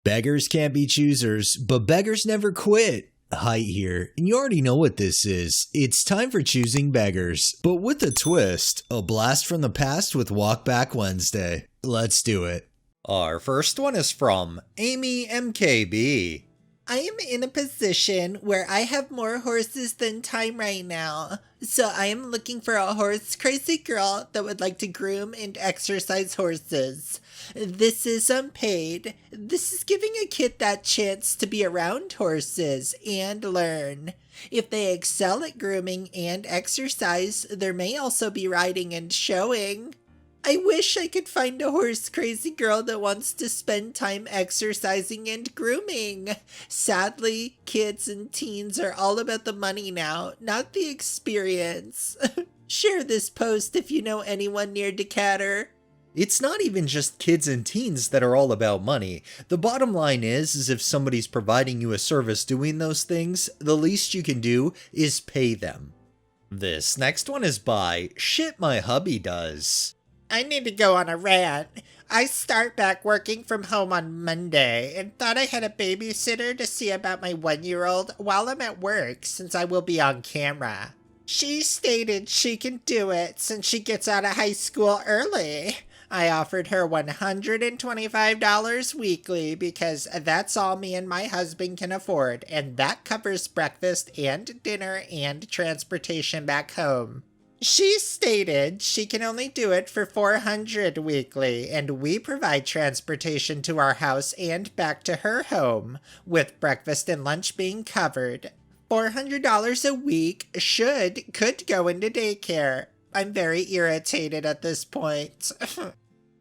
Beggars can't be choosers, but beggars never quit. Height here, and you already know what this is. It's time for Choosing Beggars, but with a twist, a blast from the past with Walkback Wednesday. Let's do it. Our first one is from Amy MKB. I am in a position where I have more horses than time right now, so I am looking for a horse-crazy girl that would like to groom and exercise horses. This is unpaid. This is giving a kid that chance to be around horses and learn. If they excel at grooming and exercise, there may also be riding and showing. I wish I could find a horse-crazy girl that wants to spend time exercising and grooming. Sadly, kids and teens are all about the money now, not the experience. Share this post if you know anyone near Decatur. It's not even just kids and teens that are all about money. The bottom line is if somebody's providing you a service doing those things, the least you can do is pay them. This next one is by Shit My Hubby Does. I need to go on a rant. I start back working from home on Monday and thought I had a babysitter to see about my 1-year-old while I'm at work since I will be on camera. She stated she can do it since she gets out of high school early. I offered her $125 weekly because that's all me and my husband can afford, and that covers breakfast and dinner and transportation back home. She stated she can only do it for $400 weekly, and we provide transportation to our house and back to her home, with breakfast and lunch being covered. $400 a week could go into daycare. I'm very irritated at this point.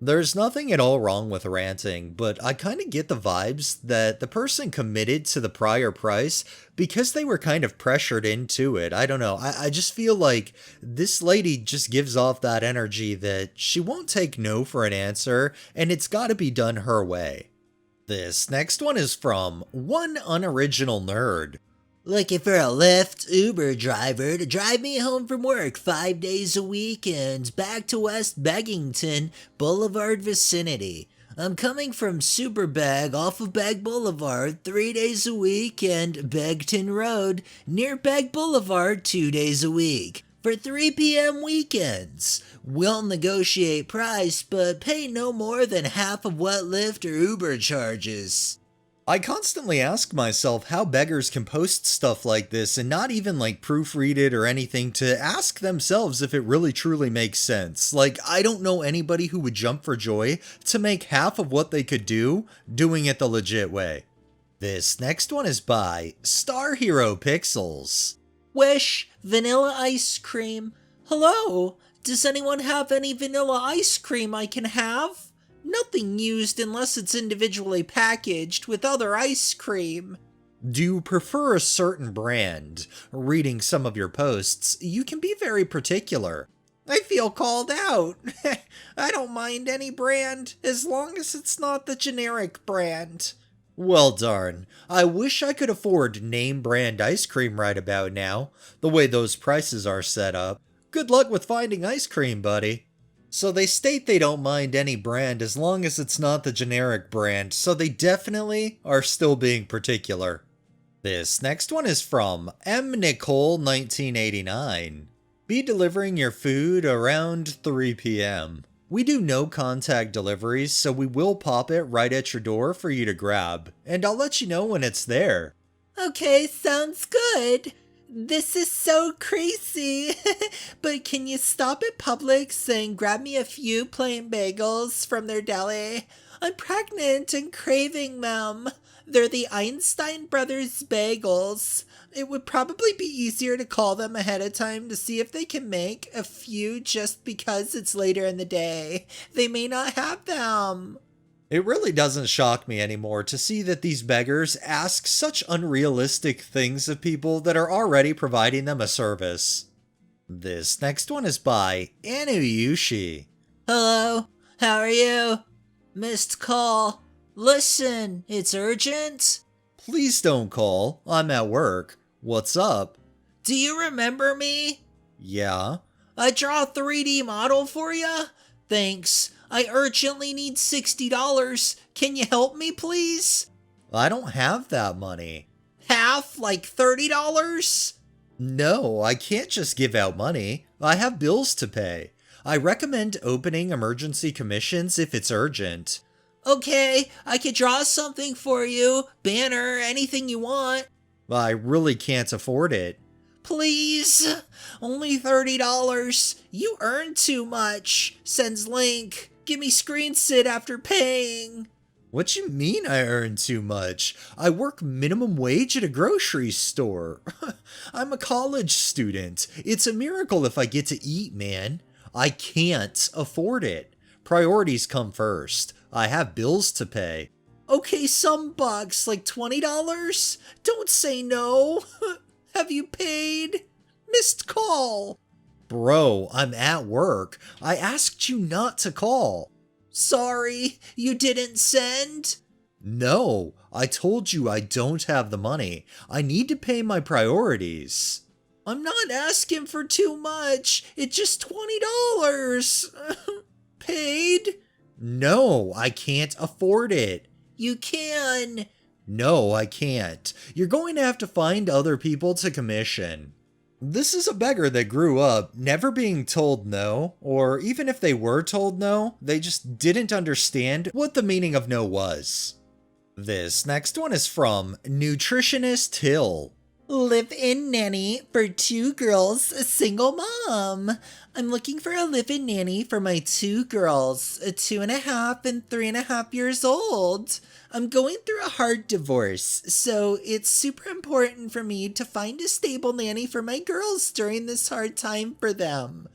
There's nothing at all wrong with ranting, but I kind of get the vibes that the person committed to the prior price because they were kind of pressured into it. I don't know. I just feel like this lady just gives off that energy that she won't take no for an answer, and it's got to be done her way. This next one is from One Unoriginal Nerd. Looking for a Lyft Uber driver to drive me home from work 5 days a week and back to West Beggington Boulevard vicinity. I'm coming from Superbag off of Beg Boulevard 3 days a week and Begton Road near Beg Boulevard 2 days a week for 3 p.m. weekends. We'll negotiate price, but pay no more than half of what Lyft or Uber charges. I constantly ask myself how beggars can post stuff like this and not even proofread it or anything to ask themselves if it really truly makes sense. I don't know anybody who would jump for joy to make half of what they could do doing it the legit way. This next one is by Star Hero Pixels. Wish vanilla ice cream. Hello, does anyone have any vanilla ice cream I can have? Nothing used unless it's individually packaged with other ice cream. Do you prefer a certain brand? Reading some of your posts, you can be very particular. I feel called out. I don't mind any brand, as long as it's not the generic brand. Well darn, I wish I could afford name brand ice cream right about now, the way those prices are set up. Good luck with finding ice cream, buddy. So they state they don't mind any brand as long as it's not the generic brand, so they definitely are still being particular. This next one is from M. Nicole 1989. Be delivering your food around 3 p.m. We do no contact deliveries, so we will pop it right at your door for you to grab, and I'll let you know when it's there. Okay, sounds good. This is so crazy, but can you stop at Publix and grab me a few plain bagels from their deli? I'm pregnant and craving them. They're the Einstein Brothers bagels. It would probably be easier to call them ahead of time to see if they can make a few just because it's later in the day. They may not have them. It really doesn't shock me anymore to see that these beggars ask such unrealistic things of people that are already providing them a service. This next one is by Anuyushi. Hello, how are you? Missed call. Listen, it's urgent. Please don't call. I'm at work. What's up? Do you remember me? Yeah. I draw a 3D model for you? Thanks. I urgently need $60. Can you help me, please? I don't have that money. Half, like $30? No, I can't just give out money. I have bills to pay. I recommend opening emergency commissions if it's urgent. Okay, I could draw something for you. Banner, anything you want. I really can't afford it. Please? Only $30. You earn too much. Sends link. Give me screen sit after paying. What you mean I earn too much? I work minimum wage at a grocery store. I'm a college student. It's a miracle if I get to eat, man. I can't afford it. Priorities come first. I have bills to pay. Okay, some bucks, like $20? Don't say no. Have you paid? Missed call. Bro, I'm at work. I asked you not to call. Sorry, you didn't send? No, I told you I don't have the money. I need to pay my priorities. I'm not asking for too much. It's just $20. Paid? No, I can't afford it. You can. No, I can't. You're going to have to find other people to commission. This is a beggar that grew up never being told no, or even if they were told no, they just didn't understand what the meaning of no was. This next one is from Nutritionist Hill. Live-in nanny for 2 girls, a single mom. I'm looking for a live-in nanny for my 2 girls, 2.5 and 3.5 years old. I'm going through a hard divorce, so it's super important for me to find a stable nanny for my girls during this hard time for them.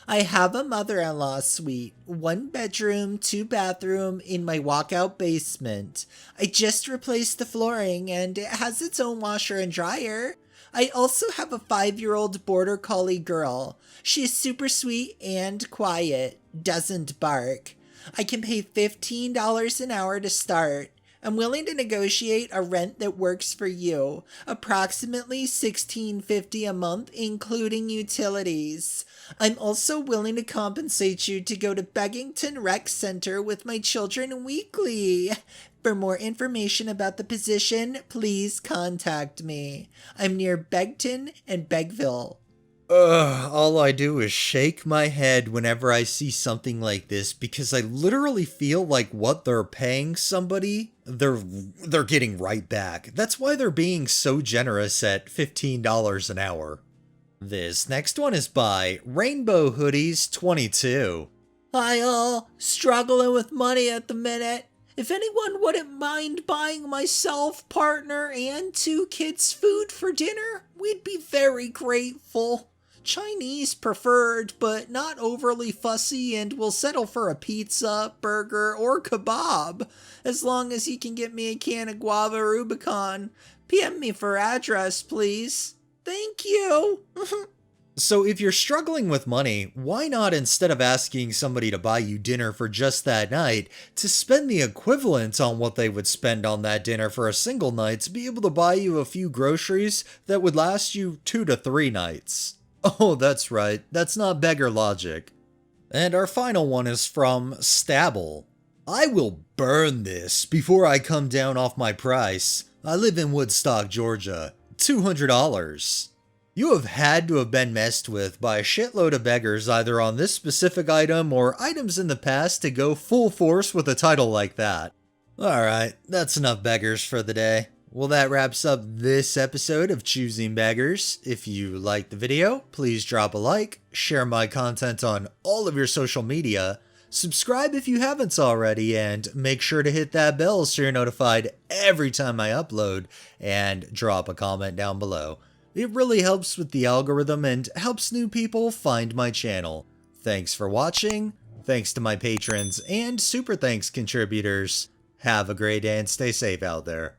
I have a mother-in-law suite, 1 bedroom, 2 bathroom in my walkout basement. I just replaced the flooring and it has its own washer and dryer. I also have a 5-year-old border collie girl. She is super sweet and quiet, doesn't bark. I can pay $15 an hour to start. I'm willing to negotiate a rent that works for you, approximately $16.50 a month, including utilities. I'm also willing to compensate you to go to Beggington Rec Center with my children weekly. For more information about the position, please contact me. I'm near Begton and Begville. All I do is shake my head whenever I see something like this because I literally feel like what they're paying somebody, they're getting right back. That's why they're being so generous at $15 an hour. This next one is by Rainbow Hoodies 22. Hi all, struggling with money at the minute. If anyone wouldn't mind buying myself, partner, and 2 kids food for dinner, we'd be very grateful. Chinese preferred, but not overly fussy, and will settle for a pizza, burger, or kebab, as long as you can get me a can of guava Rubicon. PM me for address, please. Thank you. So if you're struggling with money, why not, instead of asking somebody to buy you dinner for just that night, to spend the equivalent on what they would spend on that dinner for a single night to be able to buy you a few groceries that would last you 2 to 3 nights? Oh, that's right. That's not beggar logic. And our final one is from Stabble. I will burn this before I come down off my price. I live in Woodstock, Georgia. $200. You have had to have been messed with by a shitload of beggars either on this specific item or items in the past to go full force with a title like that. Alright, that's enough beggars for the day. Well, that wraps up this episode of Choosing Beggars. If you liked the video, please drop a like, share my content on all of your social media, subscribe if you haven't already, and make sure to hit that bell so you're notified every time I upload, and drop a comment down below. It really helps with the algorithm and helps new people find my channel. Thanks for watching, thanks to my patrons and super thanks contributors. Have a great day and stay safe out there.